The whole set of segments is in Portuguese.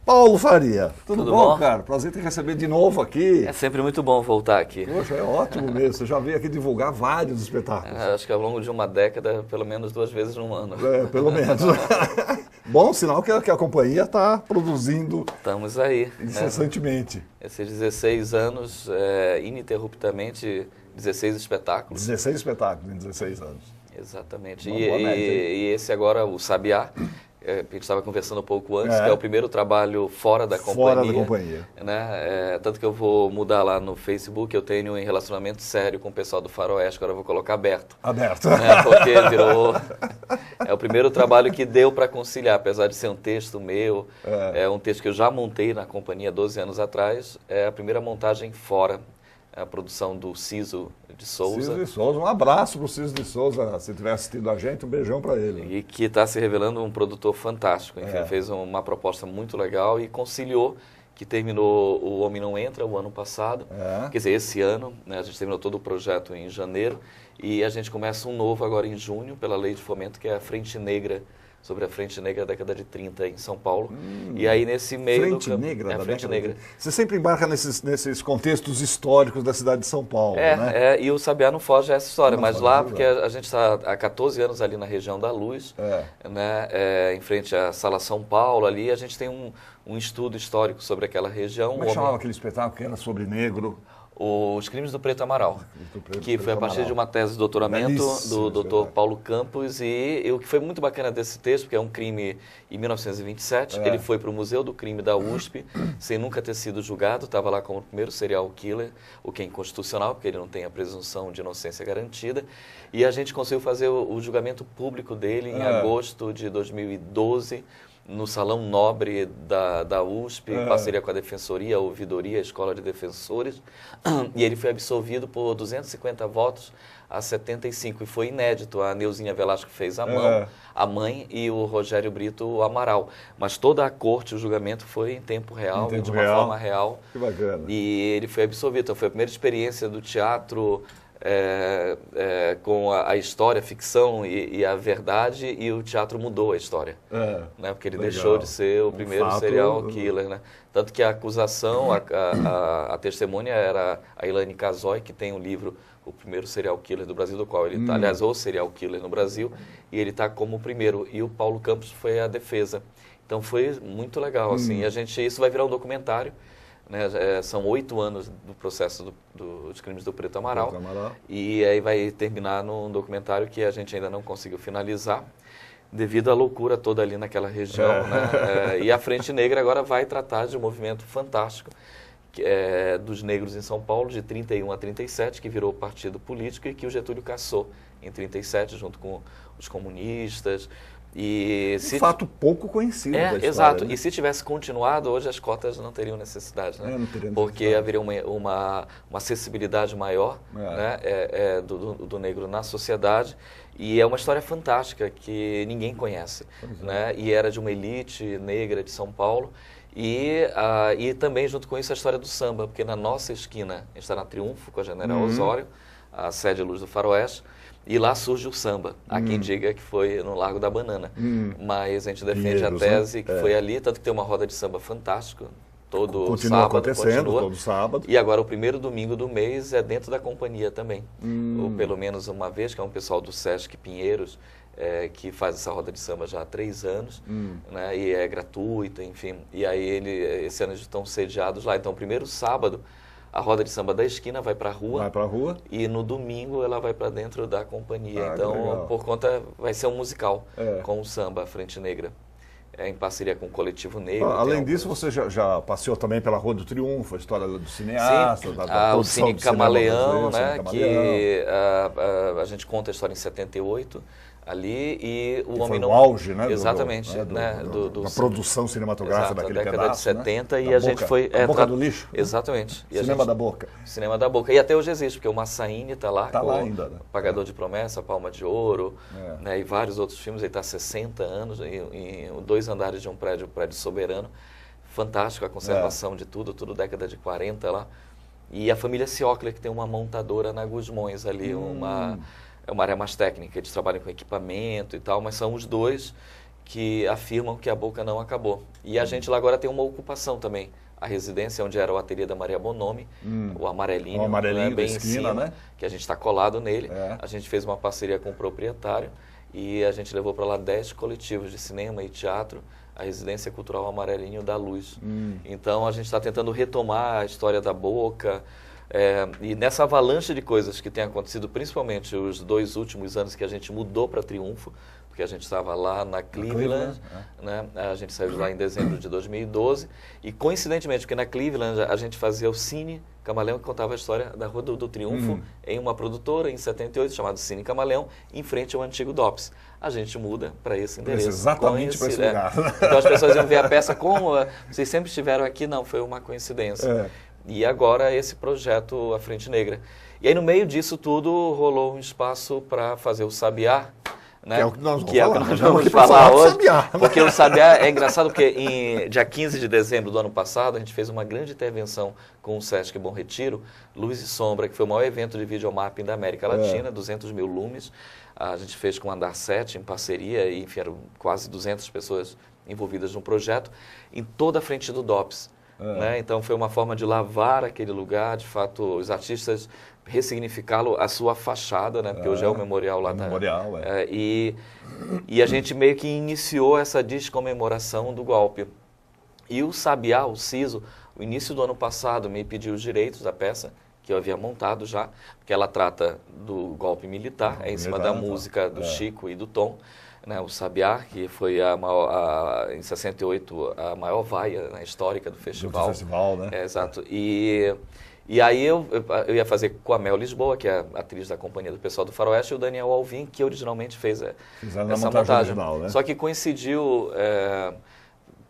Paulo Faria, tudo Tudo bom, bom? cara? Prazer te receber de novo aqui. É sempre muito bom voltar aqui. Poxa, é ótimo mesmo. Você já veio aqui divulgar vários espetáculos. Acho que ao longo de uma década, pelo menos 2 vezes no ano. É, pelo menos. Bom sinal que a companhia está produzindo Estamos aí. incessantemente. Esses 16 anos, ininterruptamente, 16 espetáculos. 16 espetáculos em 16 anos. Exatamente. Uma boa média, hein? E esse agora, o Sabiá, que a gente estava conversando um pouco antes, que é o primeiro trabalho fora da companhia. Fora da companhia. Né? Tanto que eu vou mudar lá no Facebook, eu tenho um relacionamento sério com o pessoal do Faroeste, agora eu vou colocar aberto. Aberto. Né? Porque virou... É o primeiro trabalho que deu para conciliar, apesar de ser um texto meu, é um texto que eu já montei na companhia 12 anos atrás, é a primeira montagem fora. A produção do Ciso de Souza. Ciso de Souza, um abraço para o Ciso de Souza, se tiver assistido a gente, um beijão para ele. E que está se revelando um produtor fantástico. Enfim, fez uma proposta muito legal e conciliou, que terminou O Homem Não Entra o ano passado. Quer dizer, esse ano, né, a gente terminou todo o projeto em janeiro e a gente começa um novo agora em junho, pela Lei de Fomento, que é a Frente Negra, sobre a Frente Negra da década de 30 em São Paulo. E aí nesse meio Frente Negra da Frente década Negra. de... Você sempre embarca nesses contextos históricos da cidade de São Paulo, né? E o Sabiá não foge a essa história, Não mas foge, lá, é porque a gente está há 14 anos ali na região da Luz, né, em frente à Sala São Paulo, ali a gente tem um estudo histórico sobre aquela região. Como é que chamava aquele espetáculo que era sobre negro? Os Crimes do Preto Amaral, que foi a partir de uma tese de doutoramento do Dr. Paulo Campos, e o que foi muito bacana desse texto, porque é um crime em 1927, ele foi para o Museu do Crime da USP, sem nunca ter sido julgado, estava lá como o primeiro serial killer, o que é inconstitucional, porque ele não tem a presunção de inocência garantida, e a gente conseguiu fazer o julgamento público dele em agosto de 2012, no Salão Nobre da USP, em parceria com a Defensoria, a Ouvidoria, a Escola de Defensores, e ele foi absolvido por 250 votos a 75, e foi inédito. A Neuzinha Velasco fez a mãe, e o Rogério Brito o Amaral. Mas toda a corte, o julgamento foi em tempo real, de uma forma real. Que bacana. E ele foi absolvido. Então foi a primeira experiência do teatro com a história, a ficção e a verdade, e o teatro mudou a história, né? Porque ele deixou de ser o primeiro serial killer, né? Tanto que a acusação, a testemunha era a Elaine Casoy, que tem um livro, O Primeiro Serial Killer do Brasil, do qual ele está, aliás, o serial killer no Brasil, e ele está como o primeiro, e o Paulo Campos foi a defesa. Então foi muito legal, assim, isso vai virar um documentário, né? São 8 anos do processo dos crimes do Preto Amaral, e aí vai terminar num documentário que a gente ainda não conseguiu finalizar, devido à loucura toda ali naquela região, né? E a Frente Negra agora vai tratar de um movimento fantástico, que é dos negros em São Paulo, de 31 a 37, que virou partido político e que o Getúlio caçou em 37, junto com os comunistas. E fato pouco conhecido da história. Exato. Né? E se tivesse continuado, hoje as cotas não teriam necessidade, né? Não teria necessidade. Porque haveria uma acessibilidade maior né? do negro na sociedade. E é uma história fantástica que ninguém conhece. Né? E era de uma elite negra de São Paulo. E também, junto com isso, a história do samba, porque na nossa esquina, a gente está na Triunfo, com a General Osório, a sede Luz do Faroeste, e lá surge o samba. Há quem diga que foi no Largo da Banana. Mas a gente defende a tese que foi ali, tanto que tem uma roda de samba fantástica, todo sábado, todo sábado. E agora o primeiro domingo do mês é dentro da companhia também. Ou pelo menos uma vez, que é um pessoal do Sesc Pinheiros, que faz essa roda de samba já há 3 anos, né, e é gratuita, enfim. E aí esse ano eles estão sediados lá. Então, o primeiro sábado, a roda de samba da esquina vai para a rua. Vai para a rua. E no domingo ela vai para dentro da companhia. Então, por conta, vai ser um musical com o samba, a Frente Negra. Em parceria com o Coletivo Negro. Além disso, você já passeou também pela Rua do Triunfo, a história do cineasta, o Cine Camaleão, né, que a gente conta a história em 78, ali, e o Homem Não... Foi o auge, né? Exatamente. Da produção cinematográfica daquele pedaço, década de 70, né? e a gente foi... A Boca do Lixo. Exatamente. Cinema da Boca. Cinema da Boca. E até hoje existe, porque o Massaíne está lá, Está lá ainda, né? Pagador de Promessa, Palma de Ouro, né, e vários outros filmes. Ele está há 60 anos, em 2 andares de um prédio soberano. Fantástico a conservação de tudo década de 40 lá. E a família Ciocler, que tem uma montadora na Gusmões ali, é uma área mais técnica, eles trabalham com equipamento e tal, mas são os dois que afirmam que a boca não acabou. E a gente lá agora tem uma ocupação também. A residência onde era o ateliê da Maria Bonomi, o amarelinho, bem esquina, em cima, né? Que a gente está colado nele. A gente fez uma parceria com o proprietário e a gente levou para lá 10 coletivos de cinema e teatro, a Residência Cultural Amarelinho da Luz. Então a gente está tentando retomar a história da boca, e nessa avalanche de coisas que tem acontecido, principalmente os 2 últimos anos que a gente mudou para Triunfo, porque a gente estava lá na Cleveland, né? A gente saiu de lá em dezembro de 2012, e coincidentemente, porque na Cleveland a gente fazia o Cine Camaleão, que contava a história da Rua do Triunfo, em uma produtora, em 78, chamada Cine Camaleão, em frente ao antigo DOPS. A gente muda para esse endereço. Exatamente para esse lugar. Então as pessoas iam ver a peça como, vocês sempre estiveram aqui? Não, foi uma coincidência. E agora esse projeto A Frente Negra. E aí no meio disso tudo rolou um espaço para fazer o Sabiá, né? Que é o que nós vamos falar hoje. Sabiá, né? Porque o Sabiá é engraçado, porque em dia 15 de dezembro do ano passado, a gente fez uma grande intervenção com o Sesc Bom Retiro, Luz e Sombra, que foi o maior evento de videomapping da América Latina, 200 mil lumes. A gente fez com o Andar 7 em parceria, e enfim, eram quase 200 pessoas envolvidas no projeto, em toda a frente do DOPS. Né? Então foi uma forma de lavar aquele lugar, de fato, os artistas ressignificá-lo, a sua fachada, né? Porque hoje é o memorial lá e a gente meio que iniciou essa descomemoração do golpe. E o Sabiá, o Ciso, o início do ano passado me pediu os direitos da peça, que eu havia montado já, porque ela trata do golpe militar, em cima da música do Chico e do Tom. Né, o Sabiá, que foi em 68 a maior vaia, né, histórica do festival. Do festival, né? Exato. E aí eu ia fazer com a Mel Lisboa, que é a atriz da companhia do pessoal do Faroeste, e o Daniel Alvim, que originalmente fez essa montagem. Original, né? Só que coincidiu,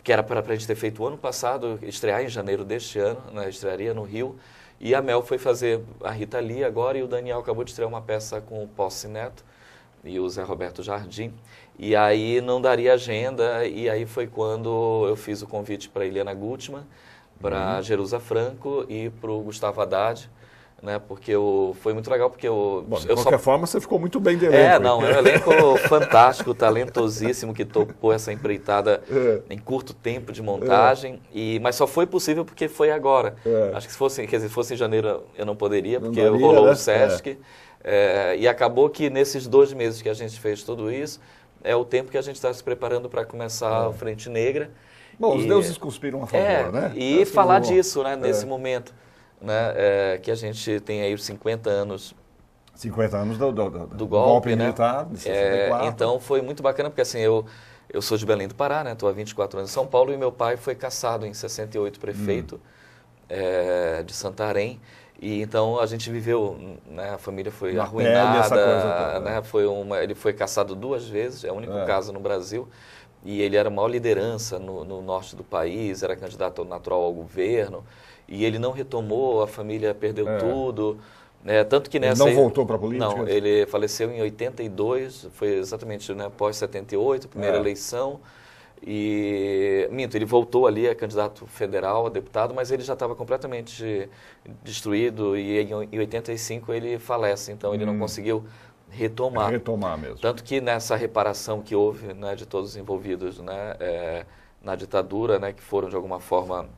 que era para a gente ter feito o ano passado, estrear em janeiro deste ano, né, estrearia no Rio, e a Mel foi fazer a Rita Lee agora, e o Daniel acabou de estrear uma peça com o Posse Neto e o Zé Roberto Jardim. E aí não daria agenda, e aí foi quando eu fiz o convite para Helena Gutmann, para Jerusa Franco e para o Gustavo Haddad, né? Porque foi muito legal, porque de qualquer forma, você ficou muito bem de elenco. É um elenco fantástico, talentosíssimo, que topou essa empreitada em curto tempo de montagem, mas só foi possível porque foi agora. Acho que se fosse em janeiro eu não poderia, porque rolou o Sesc, e acabou que nesses 2 meses que a gente fez tudo isso, é o tempo que a gente está se preparando para começar a Frente Negra. Bom, os deuses conspiram a favor, né? E falar disso, né, nesse momento, né, que a gente tem aí os 50 anos... 50 anos do golpe, né? militar, de 64. Então foi muito bacana, porque assim, eu sou de Belém do Pará, né? Estou há 24 anos em São Paulo, e meu pai foi cassado em 68, prefeito de Santarém. E então a gente viveu, né, a família foi arruinada, essa coisa toda, né, ele foi cassado 2 vezes, é o único caso no Brasil, e ele era a maior liderança no norte do país, era candidato natural ao governo, e ele não retomou, a família perdeu tudo, tanto que nessa... Ele não voltou para a política? Não, ele faleceu em 82, foi exatamente, né, pós 78, primeira eleição. Ele voltou ali a candidato federal, a deputado, mas ele já estava completamente destruído, e em 85 ele falece, então ele não conseguiu retomar. Retomar mesmo. Tanto que nessa reparação que houve, né, de todos os envolvidos, né, na ditadura, né, que foram de alguma forma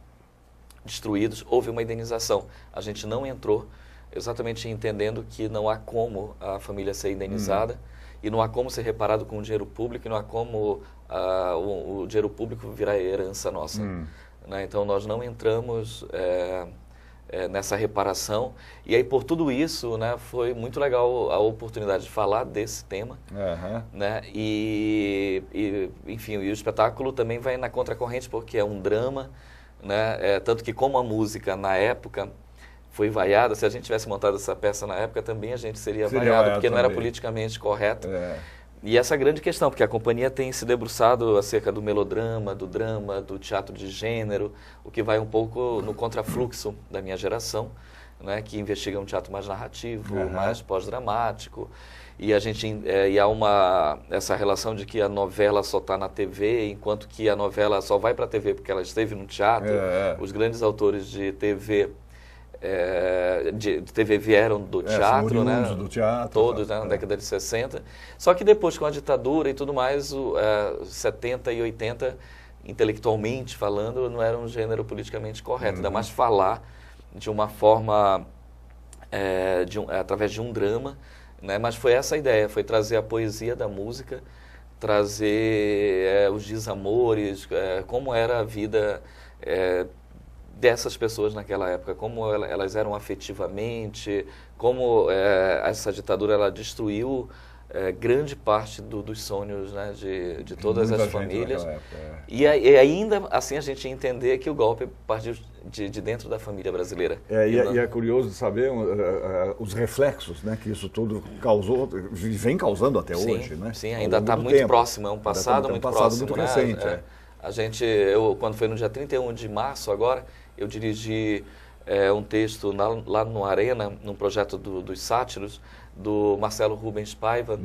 destruídos, houve uma indenização. A gente não entrou exatamente entendendo que não há como a família ser indenizada, e não há como ser reparado com o dinheiro público, e não há como o dinheiro público virar herança nossa. Né? Então, nós não entramos nessa reparação. E aí, por tudo isso, né, foi muito legal a oportunidade de falar desse tema. Né? Enfim, e o espetáculo também vai na contracorrente, porque é um drama, né? Tanto que, como a música, na época... foi vaiada, se a gente tivesse montado essa peça na época, também a gente seria vaiado, porque não era politicamente correto. E essa grande questão, porque a companhia tem se debruçado acerca do melodrama, do drama, do teatro de gênero, o que vai um pouco no contrafluxo da minha geração, né, que investiga um teatro mais narrativo, mais pós-dramático. E a gente há essa relação de que a novela só está na TV, enquanto que a novela só vai para a TV porque ela esteve no teatro. Os grandes autores de TV de TV vieram do teatro, né? Do teatro, todos, né, na década de 60. Só que depois, com a ditadura e tudo mais, 70 e 80, intelectualmente falando, não era um gênero politicamente correto. Ainda mais falar de uma forma, através de um drama, né? Mas foi essa a ideia, foi trazer a poesia da música, trazer os desamores, como era a vida dessas pessoas naquela época, como elas eram afetivamente, como essa ditadura ela destruiu grande parte dos sonhos, né, de todas as famílias. E ainda assim a gente entender que o golpe partiu de dentro da família brasileira. E é curioso saber os reflexos, né, que isso tudo causou, vem causando até hoje, né? Sim, ainda está muito próximo, é um passado muito próximo. Muito recente. Eu, quando foi no dia 31 de março agora, eu dirigi um texto lá no Arena, num projeto dos sátiros, do Marcelo Rubens Paiva,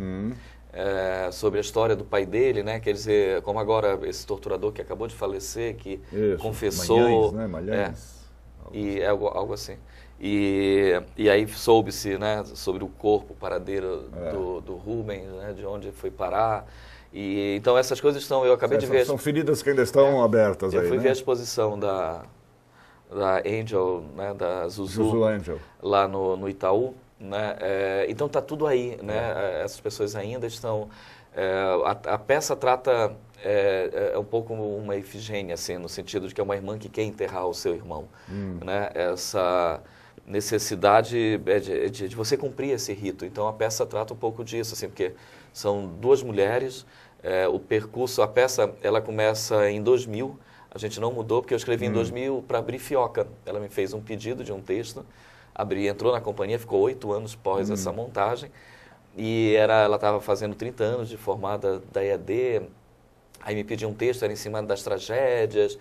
sobre a história do pai dele, né? Quer dizer, como agora esse torturador que acabou de falecer, que confessou... Malhães, né? Malhães. E algo assim. E aí soube-se, né, sobre o corpo, o paradeiro do Rubens, né, de onde foi parar. E, então essas coisas estão... Eu acabei de ver... São feridas que ainda estão abertas aí, Eu fui ver a exposição da Angel, né, da Zuzu Angel, lá no Itaú, né? Então está tudo aí, né? Essas pessoas ainda estão... a peça trata um pouco uma Ifigênia, assim, no sentido de que é uma irmã que quer enterrar o seu irmão, né? Essa necessidade de você cumprir esse rito. Então a peça trata um pouco disso, assim, porque são duas mulheres, o percurso, a peça ela começa em 2000. A gente não mudou, porque eu escrevi em 2000 para abrir Fioca. Ela me fez um pedido de um texto, entrou na companhia, ficou 8 anos pós essa montagem, e ela estava fazendo 30 anos de formada da EAD, aí me pediu um texto, era em cima das tragédias,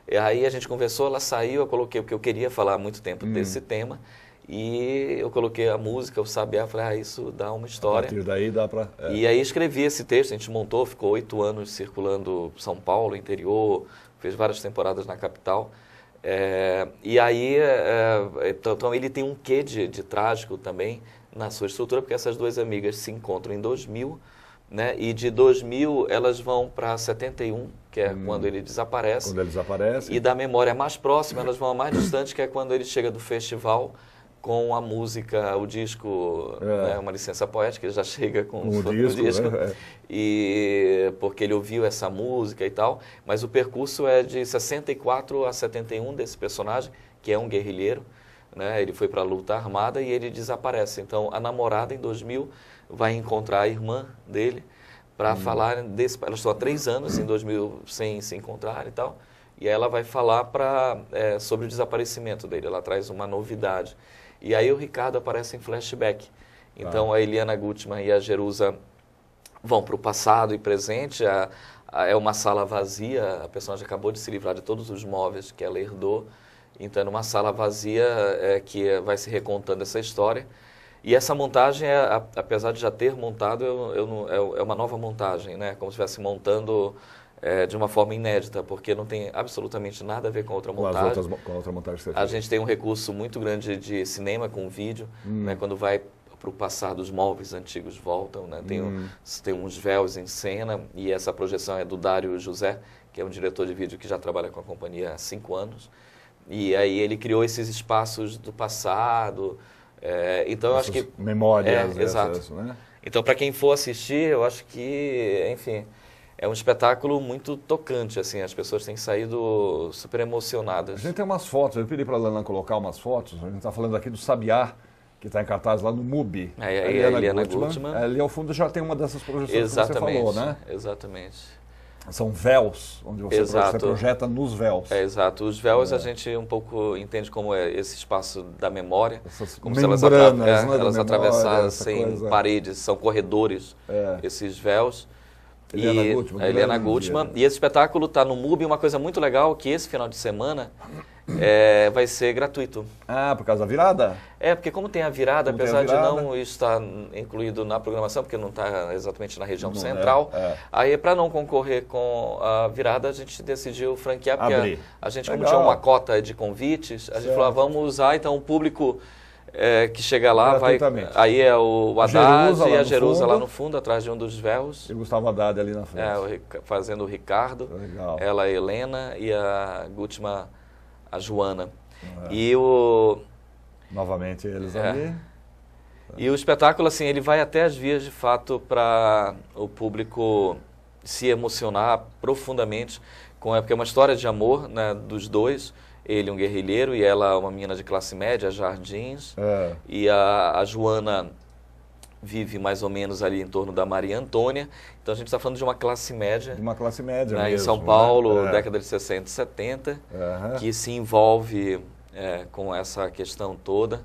e aí a gente conversou, ela saiu, eu coloquei, porque eu queria falar há muito tempo desse tema, e eu coloquei a música, o sabiá, falei, isso dá uma história. A partir daí dá para... E aí escrevi esse texto, a gente montou, ficou 8 anos circulando São Paulo, interior, fez várias temporadas na capital. E aí, então ele tem um quê de trágico também na sua estrutura, porque essas duas amigas se encontram em 2000, né? E de 2000 elas vão para 71, que é quando ele desaparece. Quando ele desaparece. E da memória mais próxima, elas vão a mais distante, que é quando ele chega do festival com a música, o disco, né, uma licença poética, ele já chega com o disco, né? E porque ele ouviu essa música e tal, mas o percurso é de 64 a 71 desse personagem, que é um guerrilheiro, né? Ele foi para a luta armada e ele desaparece. Então a namorada em 2000 vai encontrar a irmã dele para falar desse... Elas estão há 3 anos em 2000 sem se encontrar e tal, e aí ela vai falar sobre o desaparecimento dele, ela traz uma novidade. E aí o Ricardo aparece em flashback. Então a Eliana Gutmann e a Jerusa vão para o passado e presente. É uma sala vazia, a personagem acabou de se livrar de todos os móveis que ela herdou. Então é numa sala vazia que vai se recontando essa história. E essa montagem, apesar de já ter montado, é uma nova montagem, né? Como se estivesse montando... de uma forma inédita, porque não tem absolutamente nada a ver com a outra montagem. Com a outra montagem que você fez. A gente tem um recurso muito grande de cinema com vídeo, né? Quando vai para o passado, os móveis antigos voltam, né? Tem uns véus em cena, e essa projeção é do Dário José, que é um diretor de vídeo que já trabalha com a companhia há 5 anos. E aí ele criou esses espaços do passado. Então eu acho que... Memórias. Exato. Né? Então, para quem for assistir, eu acho que, enfim... É um espetáculo muito tocante, assim, as pessoas têm saído super emocionadas. A gente tem umas fotos, eu pedi para a Lana colocar umas fotos, a gente está falando aqui do Sabiá, que está em cartaz lá no MUBI. A Eliana Gutmann. Ali ao fundo já tem uma dessas projeções que você falou, né? Exatamente. São véus, onde você projeta nos véus. Exato. Os véus a gente um pouco entende como esse espaço da memória. Como se elas atravessassem paredes, são corredores, esses véus. Eliana Gutmann. E esse espetáculo está no MUBI. Uma coisa muito legal que esse final de semana vai ser gratuito. Ah, por causa da virada? Porque como tem a virada, apesar de não estar incluído na programação, porque não está exatamente na região central, aí para não concorrer com a virada, a gente decidiu franquear, porque a gente, como tinha uma cota de convites, a gente falou, vamos usar, então o público que chega lá, aí é o Haddad e a Jerusa lá no fundo, atrás de um dos véus. E o Gustavo Haddad ali na frente. Fazendo o Ricardo, ela a Helena e a Gutmann, a Joana. E novamente eles ali. E o espetáculo, assim, ele vai até as vias, de fato, para o público se emocionar profundamente, porque é uma história de amor, né, dos dois. Ele um guerrilheiro e ela uma menina de classe média, Jardins. E a Joana vive mais ou menos ali em torno da Maria Antônia. Então a gente está falando de uma classe média. De uma classe média né, mesmo, em São Paulo, década de 60 e 70, que se envolve com essa questão toda.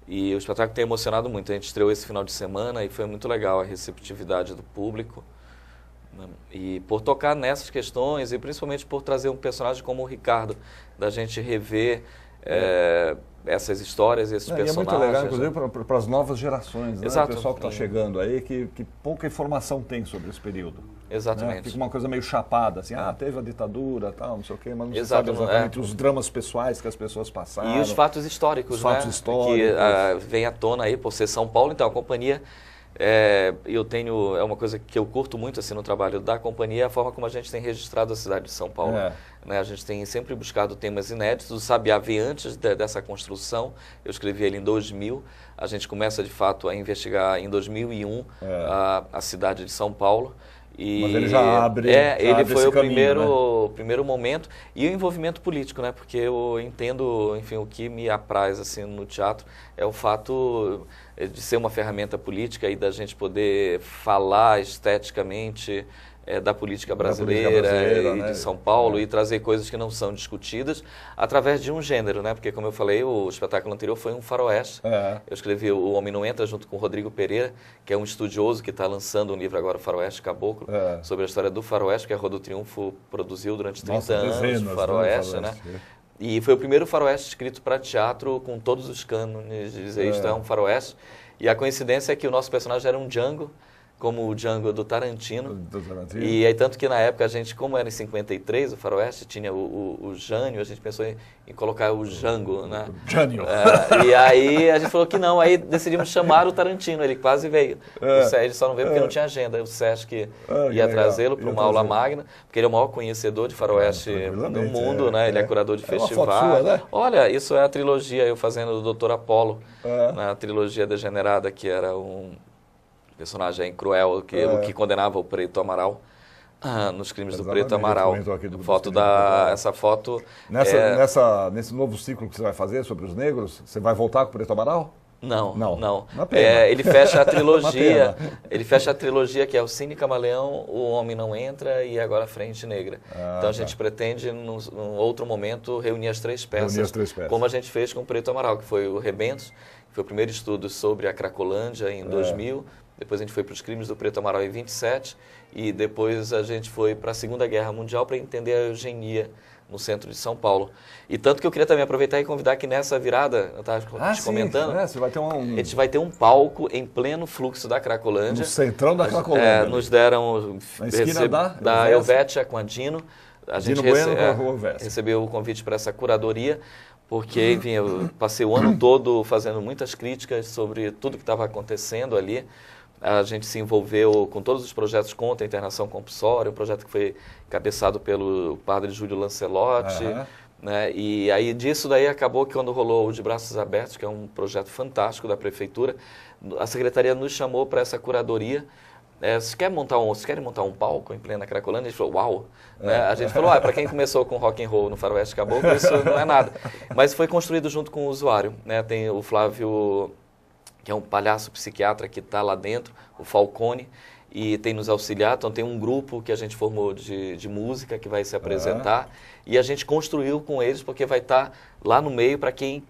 E o espetáculo tem emocionado muito. A gente estreou esse final de semana e foi muito legal a receptividade do público. E por tocar nessas questões e principalmente por trazer um personagem como o Ricardo, da gente rever essas histórias, esses personagens. E é muito legal, inclusive, para as novas gerações, né? Exato. O pessoal que está chegando aí, que pouca informação tem sobre esse período. Exatamente. Né? Fica uma coisa meio chapada, assim, teve a ditadura, tal, não sei o quê, mas não se sabe exatamente os dramas pessois que as pessoas passaram. E os fatos históricos, históricos. Que vem à tona aí por ser São Paulo, então a companhia... uma coisa que eu curto muito assim no trabalho da companhia, a forma como a gente tem registrado a cidade de São Paulo. Né? A gente tem sempre buscado temas inéditos. O Sabiá veio antes dessa construção, eu escrevi ele em 2000, a gente começa de fato a investigar em 2001 a cidade de São Paulo. Mas ele já abre ele foi o caminho, primeiro momento, e o envolvimento político, né? Porque eu entendo, enfim, o que me apraz assim no teatro é o fato de ser uma ferramenta política e da gente poder falar esteticamente da política brasileira, e de São Paulo, e trazer coisas que não são discutidas através de um gênero, né? Porque, como eu falei, o espetáculo anterior foi um faroeste. Eu escrevi O Homem Não Entra junto com o Rodrigo Pereira, que é um estudioso que está lançando um livro agora, Faroeste Caboclo, sobre a história do faroeste, que a Rodo Triunfo produziu durante 30 anos, o faroeste, né? E foi o primeiro faroeste escrito para teatro com todos os cânones, dizer isto é um faroeste. E a coincidência é que o nosso personagem era um Django, como o Django do Tarantino. E aí, tanto que na época a gente, como era em 53, o faroeste tinha o Jânio, a gente pensou em colocar o Django, né? Jânio. E aí a gente falou que não, aí decidimos chamar o Tarantino, ele quase veio. O Sérgio só não veio porque não tinha agenda, o Sesc ia trazê-lo para uma aula magna, porque ele é o maior conhecedor de faroeste no mundo, né? Ele é curador de festival. Sua, né? Olha, isso é a trilogia, eu fazendo do Dr. Apollo, na trilogia Degenerada, que era um personagem cruel que condenava o Preto Amaral nos crimes do Preto Amaral. Essa foto... Nesse novo ciclo que você vai fazer sobre os negros, você vai voltar com o Preto Amaral? Não. Uma pena. Ele fecha a trilogia. Ele fecha a trilogia que é o Cine Camaleão, O Homem Não Entra e agora Frente Negra. Então a gente pretende, num outro momento, reunir as três peças, como a gente fez com o Preto Amaral, que foi o Rebentos, que foi o primeiro estudo sobre a Cracolândia em 2000. Depois a gente foi para os crimes do Preto Amaral em 27 e depois a gente foi para a Segunda Guerra Mundial para entender a eugenia no centro de São Paulo. E tanto que eu queria também aproveitar e convidar que nessa virada, eu estava te comentando, você vai ter a gente vai ter um palco em pleno fluxo da Cracolândia. No centrão da Cracolândia. Nos deram na esquina da Helvétia com a Dino. A gente Bueno recebeu o convite para essa curadoria, porque, enfim, eu passei o ano todo fazendo muitas críticas sobre tudo que estava acontecendo ali. A gente se envolveu com todos os projetos contra a internação compulsória, um projeto que foi encabeçado pelo padre Júlio Lancelotti, né? E aí disso daí acabou que quando rolou o De Braços Abertos, que é um projeto fantástico da prefeitura, a secretaria nos chamou para essa curadoria. Vocês querem montar um palco em plena Cracolândia? A gente falou, uau! Né? A gente falou, para quem começou com rock and roll no Faroeste Caboclo, isso não é nada. Mas foi construído junto com o usuário, né? Tem o Flávio, que é um palhaço psiquiatra que está lá dentro, o Falcone, e tem nos auxiliado. Então tem um grupo que a gente formou de música que vai se apresentar, e a gente construiu com eles porque vai estar lá no meio para quem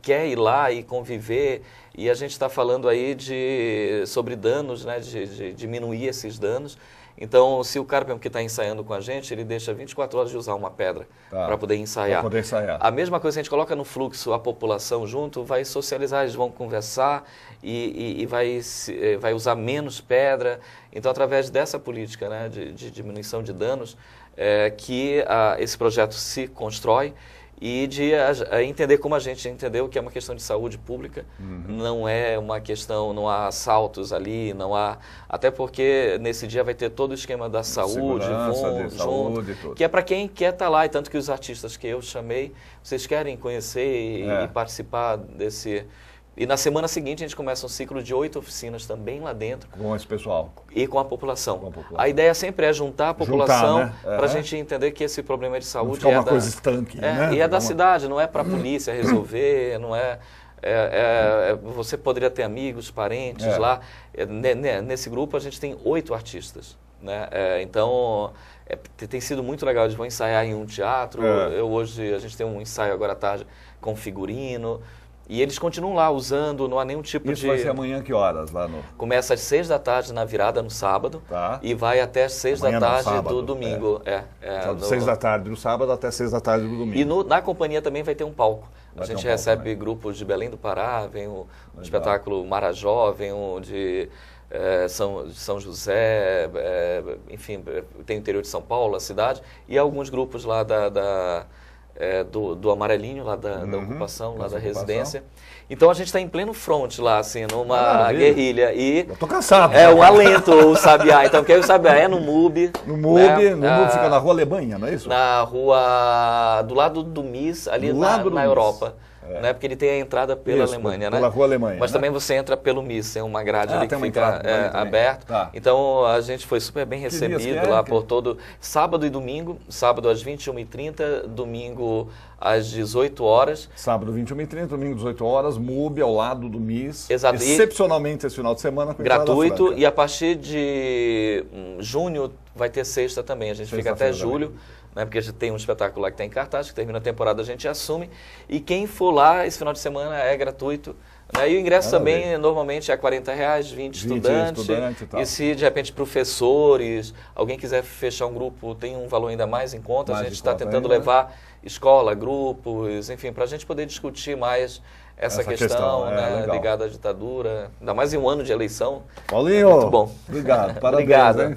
quer ir lá e conviver. E a gente está falando aí sobre danos, né, de diminuir esses danos. Então, se o cara mesmo que está ensaiando com a gente, ele deixa 24 horas de usar uma pedra para poder ensaiar. Pra poder ensaiar. A mesma coisa, a gente coloca no fluxo a população junto, vai socializar, eles vão conversar e vai usar menos pedra. Então, através dessa política, né, de diminuição de danos, que esse projeto se constrói e de entender como a gente entendeu que é uma questão de saúde pública, não é uma questão, não há assaltos ali, não há... Até porque nesse dia vai ter todo o esquema da saúde, junto, que é para quem quer estar lá, e tanto que os artistas que eu chamei, vocês querem conhecer e participar desse... E na semana seguinte a gente começa um ciclo de 8 oficinas também lá dentro. Com esse pessoal. E com a população. A ideia sempre é juntar a população, né? Para a gente entender que esse problema de saúde não ficar uma coisa estanque, né? E é da cidade, não é para a polícia resolver, não é... você poderia ter amigos, parentes lá. Nesse grupo a gente tem 8 artistas, né? Então tem sido muito legal. Eles vão ensaiar em um teatro. Hoje a gente tem um ensaio agora à tarde com figurino. E eles continuam lá usando, não há nenhum tipo de... Isso vai ser amanhã que horas lá no... Começa às 6 da tarde na virada no sábado e vai até às 6 da tarde do domingo. Então, 6 da tarde do sábado até 6 da tarde do domingo. E na companhia também vai ter um palco. A gente recebe grupos de Belém do Pará, vem o espetáculo Marajó, vem o de São José, enfim, tem o interior de São Paulo, a cidade, e alguns grupos lá do Amarelinho, lá da ocupação, lá da residência. Então a gente está em pleno front lá, assim, numa guerrilha. E eu tô cansado. É um alento o Sabiá. Então, quem é o Sabiá? É no MUB. No MUB, no MUB fica na Rua Alemanha, não é isso? Na rua, do lado do MIS, ali na Europa. Né? Porque ele tem a entrada pela Alemanha, né? Pela Rua Alemanha. Mas também você entra pelo MIS, tem uma grade ali que fica aberto. Então a gente foi super bem recebido lá por todo... Sábado e domingo, sábado às 21h30, domingo às 18 horas. Sábado 21h30, domingo 18 horas, MUB ao lado do MIS. Exato. Excepcionalmente esse final de semana com gratuito, e a partir de junho vai ter sexta também. A gente fica até julho. Né, porque a gente tem um espetáculo lá que está em cartaz, que termina a temporada, a gente assume. E quem for lá esse final de semana é gratuito. Né, e o ingresso também normalmente é R$40, 20 estudantes. E se de repente professores, alguém quiser fechar um grupo, tem um valor ainda mais em conta. A gente está tentando levar escola, grupos, enfim, para a gente poder discutir mais essa questão né, ligada à ditadura. Ainda mais em um ano de eleição. Paulinho, muito bom. Obrigado, parabéns. Obrigado. Hein?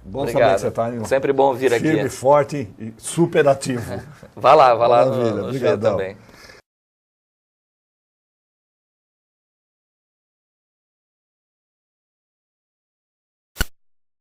Bom saber que você está sempre bom vir aqui. Firme, forte e super ativo. Vai lá Maravilha, no Gê também.